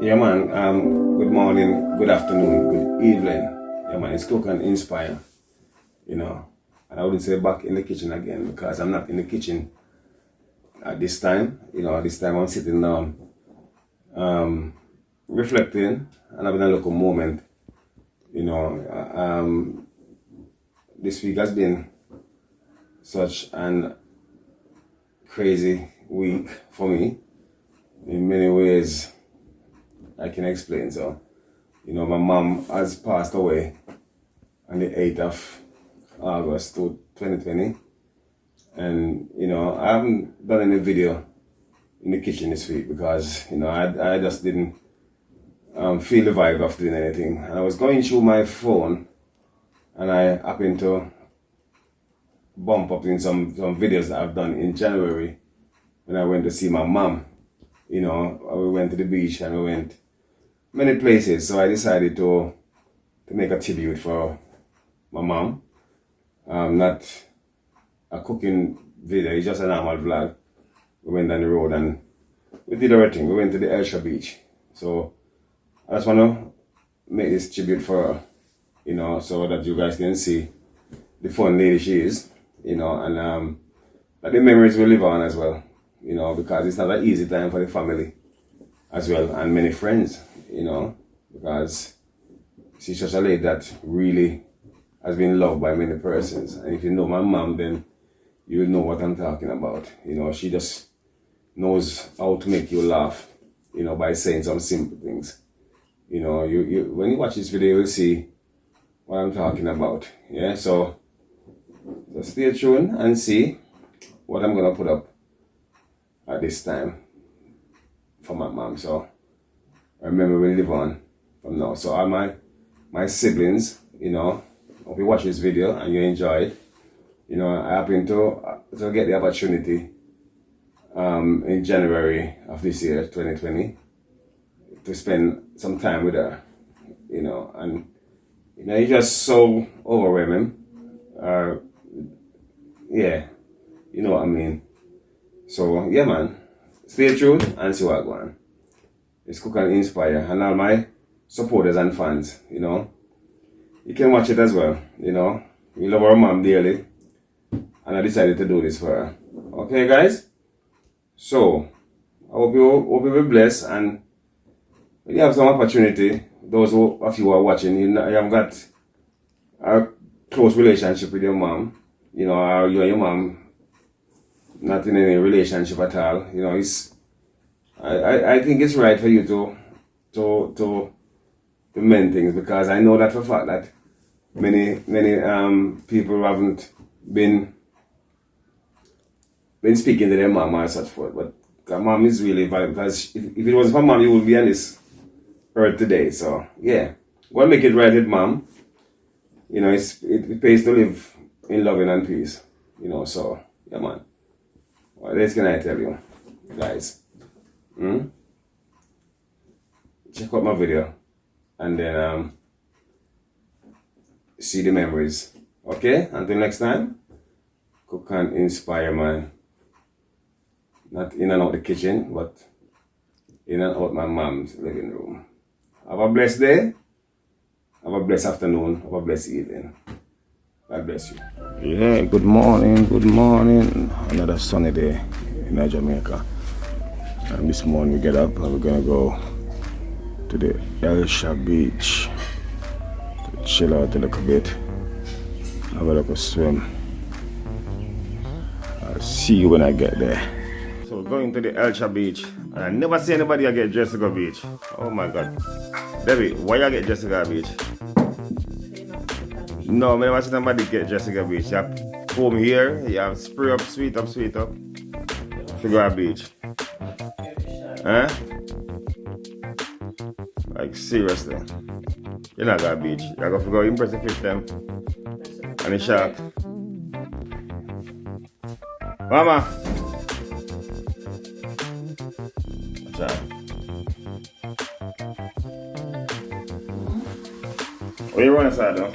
Yeah, man. Good morning, good afternoon, good evening. Yeah, man. It's Cook and Inspire, And I wouldn't say back in the kitchen again because I'm not in the kitchen at this time. This time I'm sitting down, reflecting and having a little moment. This week has been such an crazy week for me in many ways. I can explain. So, my mom has passed away on the 8th of August 2020. And, I haven't done any video in the kitchen this week because, I just didn't feel the vibe of doing anything. And I was going through my phone and I happened to bump up in some videos that I've done in January when I went to see my mom. We went to the beach and we went many places, so I decided to make a tribute for my mom. Not a cooking video, it's just a normal vlog. We went down the road and we did everything. We went to the Cherish beach. So I just want to make this tribute for her, so that you guys can see the fun lady she is, and that the memories will live on as well, because it's not an easy time for the family as well and many friends. Because she's such a lady that really has been loved by many persons. And if you know my mom, then you know what I'm talking about. She just knows how to make you laugh, by saying some simple things. You when you watch this video, you'll see what I'm talking about. Yeah, so stay tuned and see what I'm gonna put up at this time for my mom. So remember, we live on from now. So all my siblings, hope you watch this video and you enjoy it. I happen to get the opportunity in January of this year, 2020, to spend some time with her, and it's just so overwhelming. Yeah, you know what I mean. So yeah, man, stay tuned and see what going on. It's Cook and Inspire, and all my supporters and fans, you can watch it as well, We love our mom dearly, and I decided to do this for her. Okay, guys? So, I hope you be blessed, and when you have some opportunity, those of you who are watching, you have got a close relationship with your mom, or you and your mom not in any relationship at all, I think it's right for you to mend things, because I know that for a fact that many people haven't been speaking to their mom or such forth. But mom is really valuable, because if it wasn't for mom, you wouldn't be on this earth today. So yeah, go and make it right with mom. It pays to live in love and peace. So yeah, man. What else can I tell you, guys? Check out my video and then see the memories. Okay? Until next time, Cook and Inspire, man. Not in and out the kitchen, but in and out my mom's living room. Have a blessed day. Have a blessed afternoon. Have a blessed evening. God bless you. Yeah, good morning, good morning. Another sunny day in Jamaica. And this morning we get up and we're gonna go to the Cherish beach to chill out a little bit, have a little swim. I'll see you when I get there. So we're going to the Cherish beach, and I never see anybody get dressed to go beach. Oh my God. Debbie, why you get dressed to go beach? No, I never see somebody get dressed to go beach. You have comb here, you have spray up, sweet up to go to beach. Huh? Like seriously. You're not going to beach. You're going to go impress the fish them and the shark. Mama! What's that? Where you run aside though?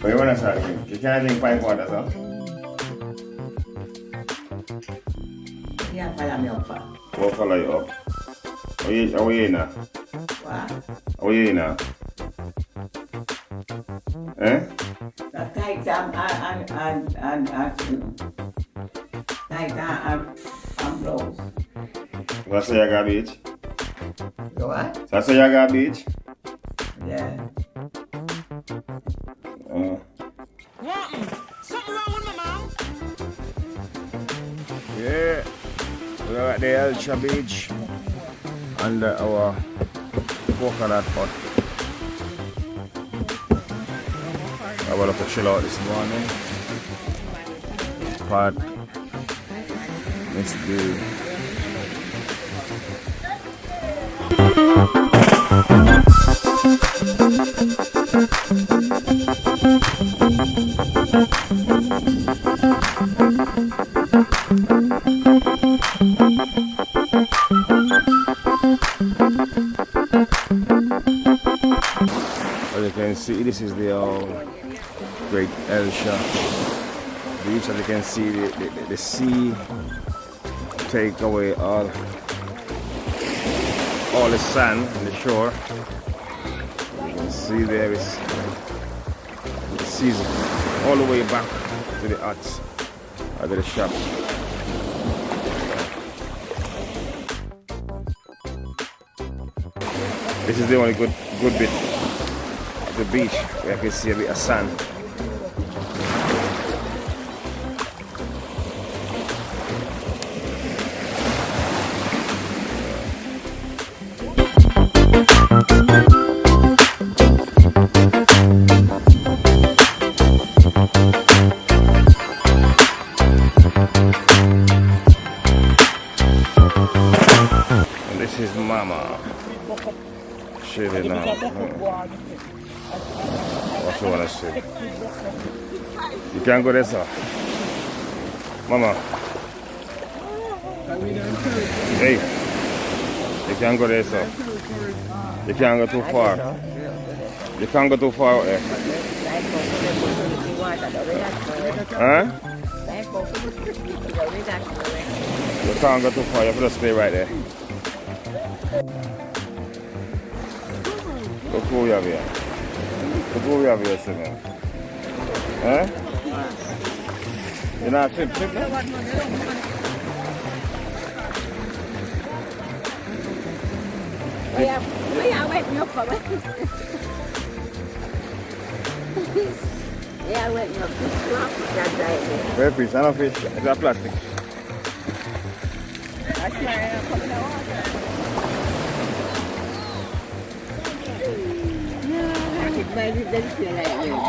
Where you run aside again? You can't drink 5 waters, huh? follow me up for? What follow you up? How are you now? What? How are you now? Eh? The tights and blouse. That's why you got beach? You what? That's why you got beach? Yeah. Something wrong with my mouth? Yeah. We're at the Ultra Beach under our coconut hut. I want to chill out this morning. But next day. As you can see, this is the Great Elsha Beach. As you can see, the sea take away all the sand on the shore. You can see there is the seas all the way back to the huts, to the shop. This is the only good bit of the beach where I can see a bit of sand. And this is Mama. Shaving now. What you wanna say? You can't go there, sir. Mama. Hey. You can't go there, sir. You can't go too far. You can't go too far out there. Huh? You can't go too far. You have to stay right there. Look who we have here. Look who we have here, Simon. Eh? You're not fit, man? Yeah, wake me up for it. Yeah, wake me up. Very fish, I don't fish. It's a plastic. But it doesn't feel like rain.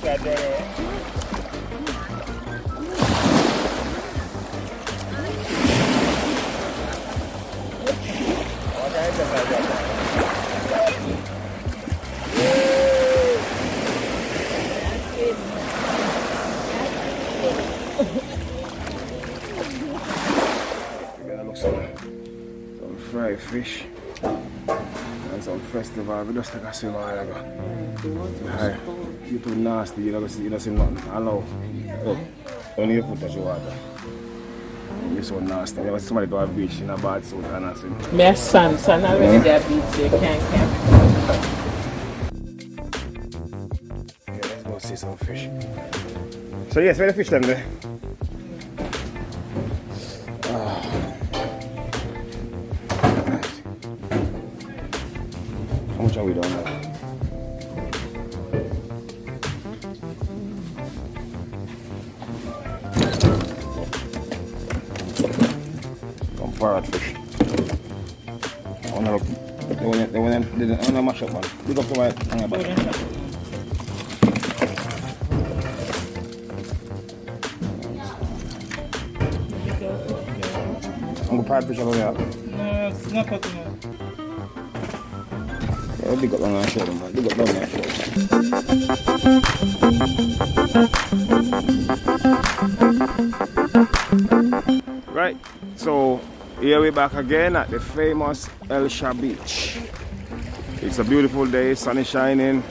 Some fried fish and some festival. We just take a swim all ago. Hi. You too nasty, you don't see nothing. Hello. Oh, only your foot touch the water. You're so nasty. You ever see somebody go to a beach in a bad suit and not swim? My son already there beach, you can't camp. Okay, let's go see some fish. So yes, where the fish them there? How much are we doing now? Some parrot fish. I wanna look. They wanna mash up, man. Look up to my hanger back. I'm gonna parrot fish over there. No, it's not cutting it. Yeah, big up on our shoulder, man. Big up down our shoulder. Right, so here we're back again at the famous Elsha Beach. It's a beautiful day, sun is shining,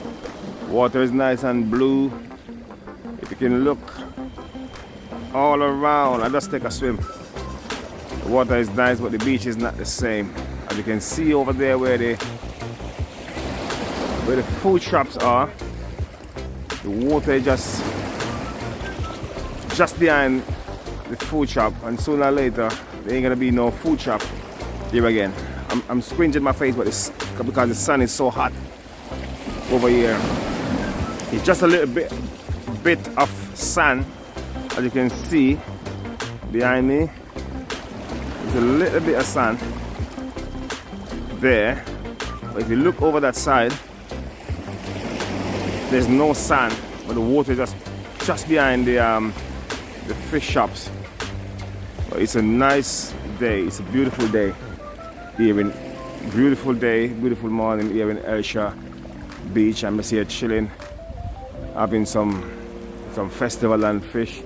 water is nice and blue. If you can look all around, I just take a swim. The water is nice, but the beach is not the same. As you can see over there where the food shops are, the water is just behind the food shop, and sooner or later there ain't gonna be no food shop here again. I'm squinting my face, but it's because the sun is so hot over here. It's just a little bit of sun, as you can see behind me. There's a little bit of sun there, but if you look over that side, there's no sun, but the water is just behind the fish shops. But it's a nice day. It's a beautiful day here in beautiful morning here in Elsha Beach. I'm just here chilling, having some festival and fish,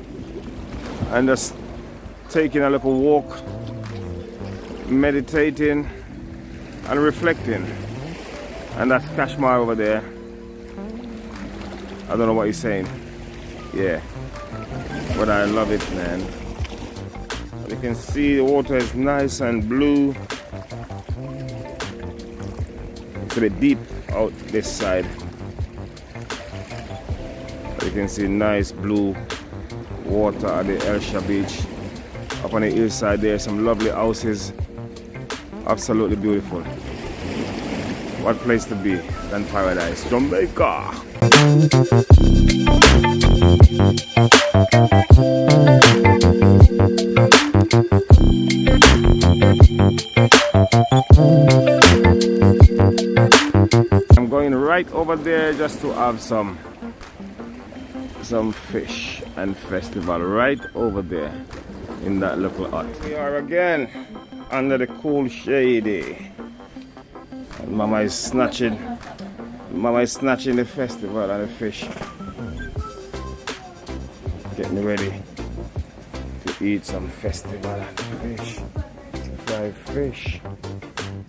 and just taking a little walk, meditating and reflecting. And that's Kashmir over there. I don't know what he's saying. Yeah, but I love it, man. You can see the water is nice and blue. It's a bit deep out this side. But you can see nice blue water at the Elsha Beach. Up on the hillside there, some lovely houses. Absolutely beautiful. What place to be than paradise, Jamaica. I'm going right over there just to have some fish and festival right over there in that little hut. We are again under the cool shady. And Mama is snatching the festival and the fish. Getting ready to eat some festival and fish. Fried fish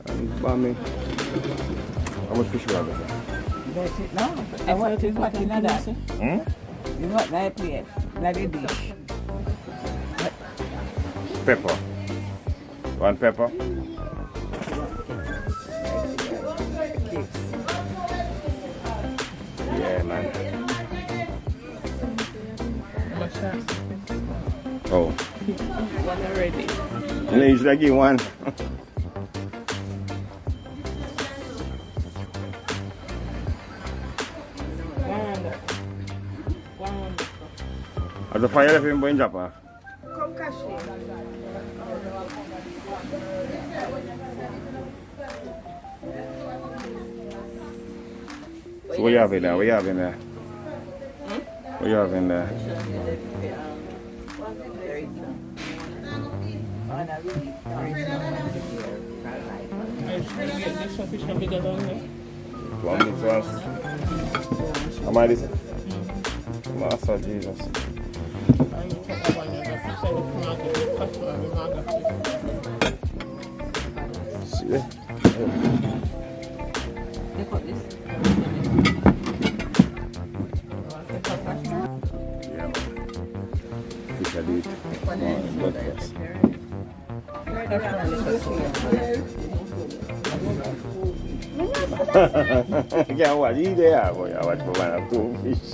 and bammy. How much fish we have there? That's it now. I want to put in that. You want that plate? Like a dish. Pepper. One pepper. Yeah, man. Oh. One already. And then you should give one. As the fire left him going up. Come cash it. So what you have in there? What you have in there? What you have in there? One mix once. How much is it? Master Jesus. See there? They put this. Yeah, man. Fish I did. Blood first. Yeah, what? You there, boy? I watch for one of two fish.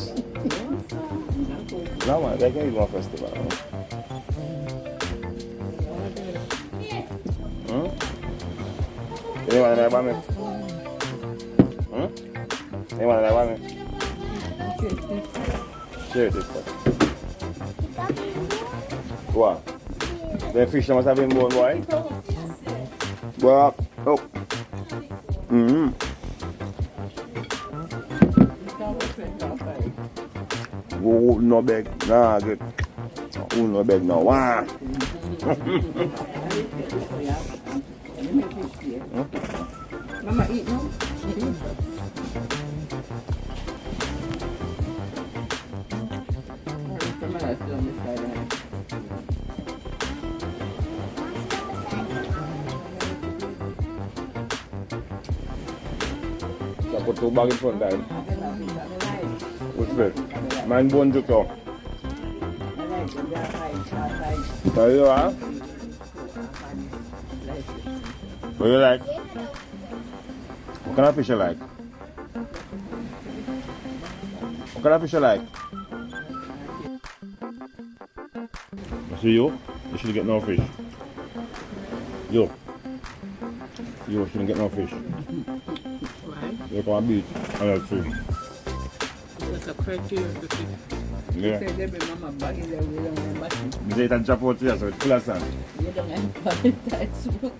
No, man, they can eat one festival. Hmm? You want to buy me? Hmm? You want to buy me? Sure, this one. What? The fish must have been born, boy. Well, oh. Mm-hmm. Oh, no bag. Nah, good. Oh, no bag now. Wow. Mama eat no? I put two bags in front time. What's good? Mine bone to go. There you are. What do you like? What kind of fish you like? What kind of fish you like? I see you. You should get no fish. You shouldn't get no fish. You come on beach and you'll swim. It's a criteria of the fish. Yeah. Say they be mama bag in there, we don't remember. You say it drop out here, so it's full of sand. You don't remember that smoke.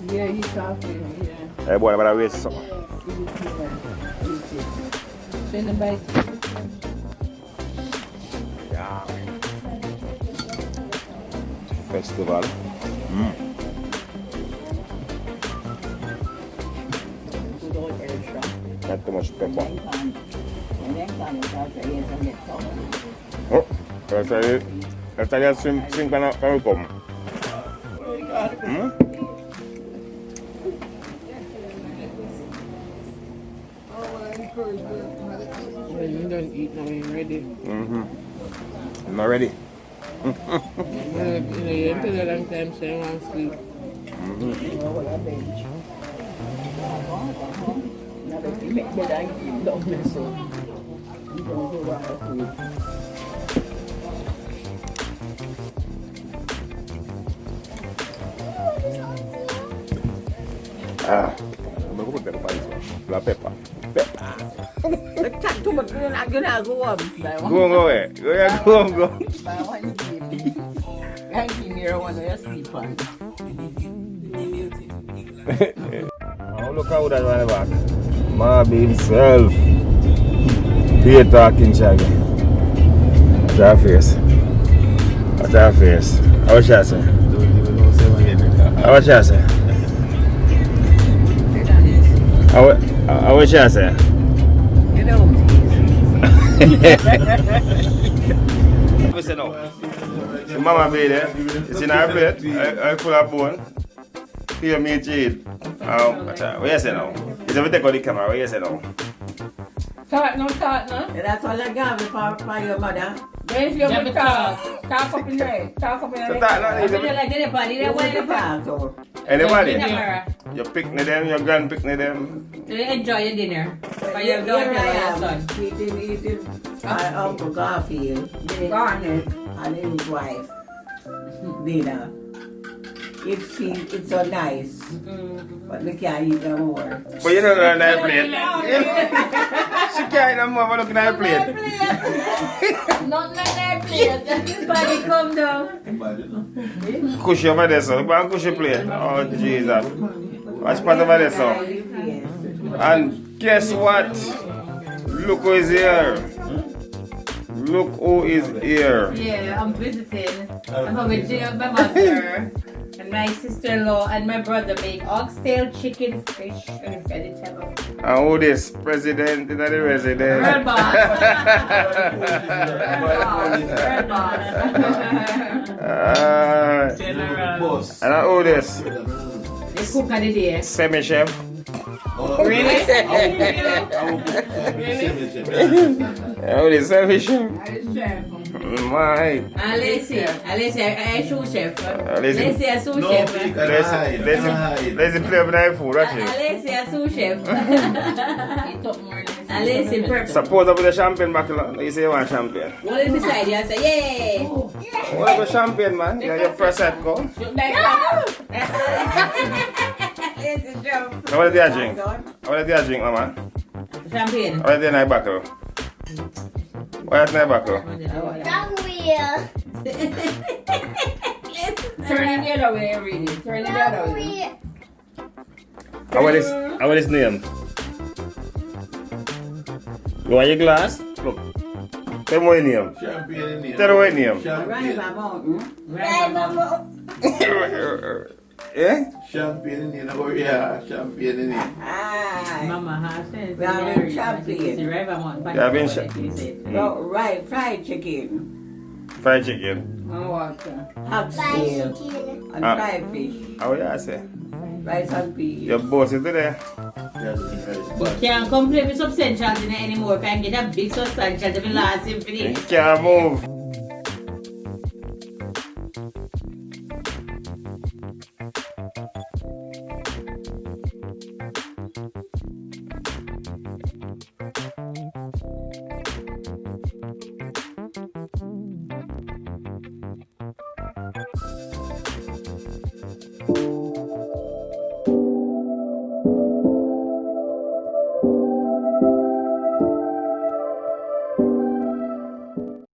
Yeah, he's talking, yeah. Hey boy, I better waste some. Send him back. Yeah. Festival. Not too much pepper. Oh, that's how you swim when we come. When you don't eat now, you're ready. I'm not ready. You enter a long time, so you want to sleep. Ah, I'm going to put la pepper. Too much good, I'm gonna go up. Go away. Go. By one baby. I give me one of your sleep on. Oh, look how that one back. Marby himself. Be talking, Shaggy. What's her face? What's her face? How she say? How she say? How she say? You know, Listen now. The mama be there. It's in her plate. I full of bone. Here me cheat. What you say now? Is everything on the camera? What you say now? Talk no. that's all I got for your mother. Where's your big talk? Talk up in there. Talk up in there. Like anybody, they want to talk to. Anybody? You picnic them, your grand picnic them. Enjoy your dinner. But you don't Here enjoy I your am, son. eating my Uncle Garfield, Garnet, and his wife, dinner. It's so nice, but we can't eat no more. But you don't learn that plate. She can't no more looking at the plate. Not like that plate. Everybody come down. Cushy over there, so. Look at cushy plate. Oh, Jesus. Watch part over there, so. And guess what? Look who is here. Look who is here. Yeah, I'm visiting. I'm home with my mother and my sister-in-law and my brother make oxtail, chicken, fish, and vegetable. And who this? President in the resident. World boss. World boss. Boss. And who this? The cook of the day. Semi-chef. Really? Who this? Semi-chef? My. Alessia, I sous chef. Listen. Alessia sous chef. Let's play with the food, right? Alessia sous chef. He took more than Alessia purple. Suppose I put the champagne back. You say you want champagne. What is beside you? I say, yay! What about champagne, man? You have your Prosecco. Now what do you drink? What do you drink, mama? Champagne. What do you in buckle? What do you in buckle? Turn it the other way, read it. Turn it the other way. How about this name? You want your glass? Look. Tell me what your name. Champagne in Tell me what your name. Yeah? Champagne in here. Oh yeah, champagne in here. Mama has said, We have been champagne. You have been Right, fried chicken. Fried chicken. And water. Oxtail. And fried fish. How you say? Rice and peas. Your boss is there. Can't complain with substantial dinner anymore. Can get a big substantial to be last in for You this. can't move.